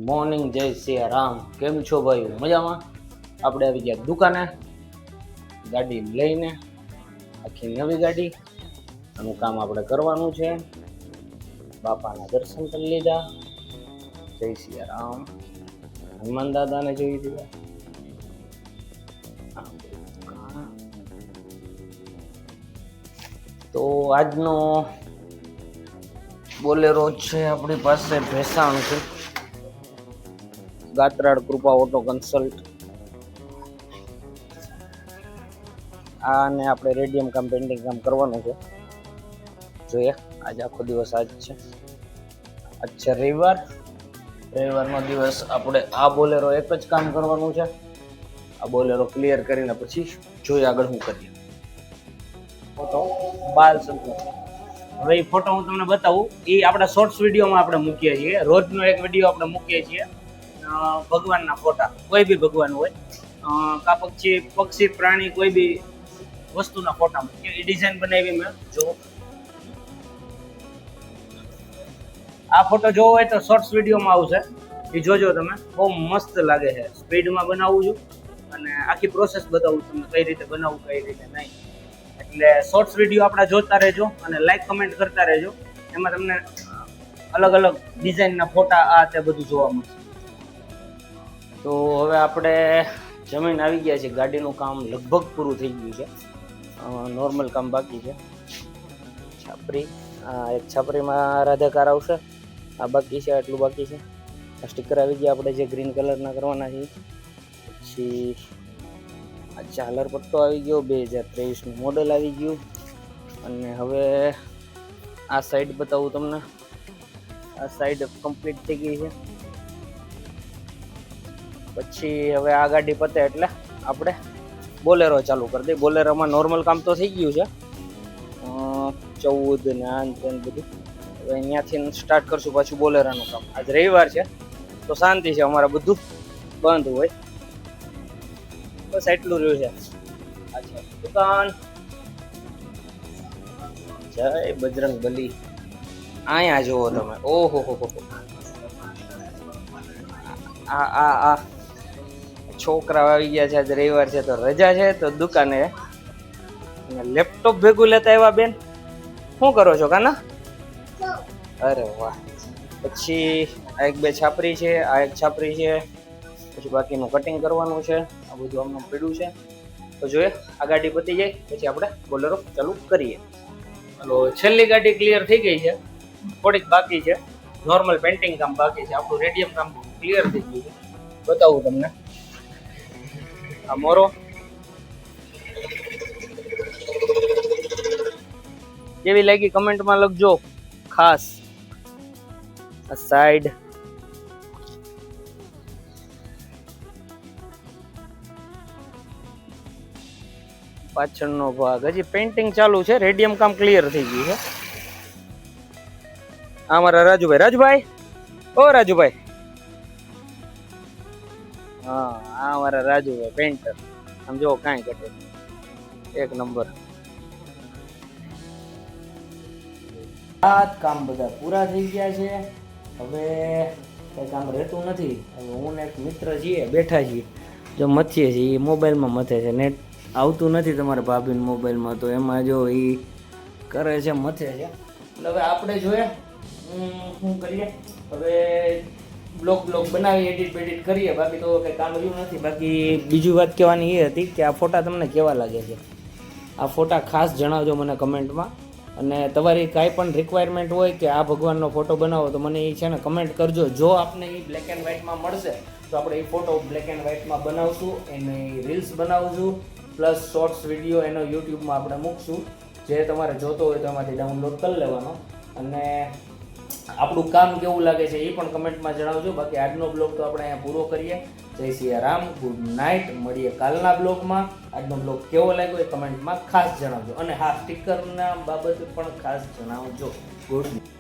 Morning, જય સિયા રામ. કેમ છો ભાઈ? મજામાં? આપણે આવી ગયા દુકાને, ગાડી લઈને, આખી નવી ગાડી. આનું કામ આપણે કરવાનું છે. બાપાના દર્શન કરી લીધા. જય સિયા રામ. હનુમાન દાદાને જોઈ દીધા. તો આજનો બોલેરો છે આપણી પાસે ભેસાણ છે, ગાત્રાળ કૃપા ઓટો કન્સલ્ટ. આને આપણે રેડિયમ કામ પેન્ટિંગ કામ કરવાનું છે. જોઈએ, આજે આખો દિવસ આજ છે. આજ છે રવિવારનો દિવસ. આપણે આ બોલેરો એક જ કામ કરવાનું છે. આ બોલેરો ક્લિયર કરીને પછી જોઈએ આગળ શું કરીએ. ફોટો બાલ સંતોષ. હવે એ ફોટો હું તમને બતાવું. એ આપણા શોર્ટ્સ વિડીયોમાં આપણે મૂકીએ છીએ. રોજનો એક વિડીયો આપણે મૂકીએ છીએ. ભગવાનના ફોટા, કોઈ બી ભગવાન હોય, કા પક્ષી પ્રાણી, કોઈ બી વસ્તુના ફોટા મૂકીએ. એ ડિઝાઇન બનાવી મેં. જો આ ફોટો જોવો હોય તો શોર્ટ્સ વિડીયોમાં આવશે, એ જોજો તમે. બહુ મસ્ત લાગે છે. સ્પીડમાં બનાવું છું અને આખી પ્રોસેસ બતાવું તમને, કઈ રીતે બનાવવું, કઈ રીતે નહીં. એટલે શોર્ટ્સ વિડીયો આપણા જોતા રહેજો અને લાઈક કમેન્ટ કરતા રહેજો. એમાં તમને અલગ અલગ ડિઝાઇનના ફોટા આ તે બધું જોવા મળશે. તો હવે આપણે જમીન આવી ગયા છે. ગાડીનું કામ લગભગ પૂરું થઈ ગયું છે. નોર્મલ કામ બાકી છે. છાપરી, એક છાપરીમાં રાધાકાર આવશે. આ બાકી છે, આટલું બાકી છે. આ સ્ટીકર આવી ગયા આપણે જે ગ્રીન કલરના કરવાના છે. પછી આ ઝાલર પટ્ટો આવી ગયો, 2023નું મોડલ આવી ગયું. અને હવે આ સાઈડ બતાવું તમને. આ સાઈડ કમ્પ્લીટ થઈ ગઈ છે. પછી હવે આ ગાડી પતે એટલે આપણે બોલેરો ચાલુ કરી દઈએ. બોલેરોમાં નોર્મલ કામ તો થઈ ગયું છે, 14 ને આ બધું. હવે અહીંયાથી સ્ટાર્ટ કરશું પાછું બોલેરાનું કામ. આજ રવિવાર છે તો શાંતિ છે, અમારે બધું બંધ હોય. બસ એટલું રહ્યું છે. અચ્છા, દુકાન. જય બજરંગ બલી. અહીંયા જુઓ તમે. ઓહો હો હો. આ છોકરા આવી ગયા છે. આજે રવિવાર છે તો રજા છે તો દુકાને. લેપટોપ ભેગું લેતા આવ્યા બેન. શું કરો છો કાના? અરે વાહ. પછી આ એક બે છાપરી છે, આ એક છાપરી છે. પછી બાકીનું કટિંગ કરવાનું છે. આ બધું આમનું પડ્યું છે. તો જોઈએ, આ ગાડી પતી જાય પછી આપણે બોલેરો ચાલુ કરીએ. હલો, છેલ્લી ગાડી ક્લિયર થઈ ગઈ છે. થોડીક બાકી છે. નોર્મલ પેન્ટિંગ કામ બાકી છે. આપણું રેડિયમ કામ ક્લિયર થઈ ગયું છે. બતાવું તમને. આ મોરો કેવી લાગી કમેન્ટમાં લખજો ખાસ. આ સાઈડ પાછળનો ભાગ હજી પેઇન્ટિંગ ચાલુ છે. રેડિયમ કામ ક્લિયર થઈ ગયું છે. આ મારા રાજુભાઈ. ઓ રાજુભાઈ. હા, આ મારા રાજુભાઈ પેઇન્ટર. આમ જો કાંઈ ઘટે, એક નંબર. આ કામ બધા પૂરા થઈ ગયા છે. હવે કઈ કામ રહેતું નથી. હવે હું ને એક મિત્ર છીએ, બેઠા છીએ, જો મથીએ છીએ. એ મોબાઈલમાં મથે છે. નેટ આવતું નથી તમારા ભાભીના મોબાઈલમાં, તો એમાં જો એ કરે છે, મથે છે. એટલે હવે આપણે જોઈએ શું કરીએ. હવે બ્લોગ બનાવી, એડિટ કરીએ. બાકી તો કંઈ કામ રહ્યું નથી. બાકી બીજી વાત કહેવાની એ હતી કે આ ફોટા તમને કેવા લાગે છે. આ ફોટા ખાસ જણાવજો મને કમેન્ટમાં. અને તમારી કાંઈ પણ રિક્વાયરમેન્ટ હોય કે આ ભગવાનનો ફોટો બનાવો તો મને એ છે ને કમેન્ટ કરજો. જો આપને એ બ્લેક એન્ડ વ્હાઇટમાં મળશે તો આપણે એ ફોટો બ્લેક એન્ડ વ્હાઇટમાં બનાવશું, એની રીલ્સ બનાવશું, પ્લસ શોર્ટ્સ વિડીયો એનો યુટ્યુબમાં આપણે મૂકશું. જે તમારે જોતો હોય તો એમાંથી ડાઉનલોડ કરી લેવાનો. અને આપણું કામ કેવું લાગે છે એ પણ કમેન્ટમાં જણાવજો. બાકી આજનો બ્લોગ તો આપણે અહીંયા પૂરો કરીએ. જય સિયા રામ, ગુડ નાઇટ. મળીએ કાલના બ્લોગમાં. આજનો બ્લોગ કેવો લાગ્યો એ કમેન્ટમાં ખાસ જણાવજો. અને હા, સ્ટીકરના બાબતે પણ ખાસ જણાવજો. Good night.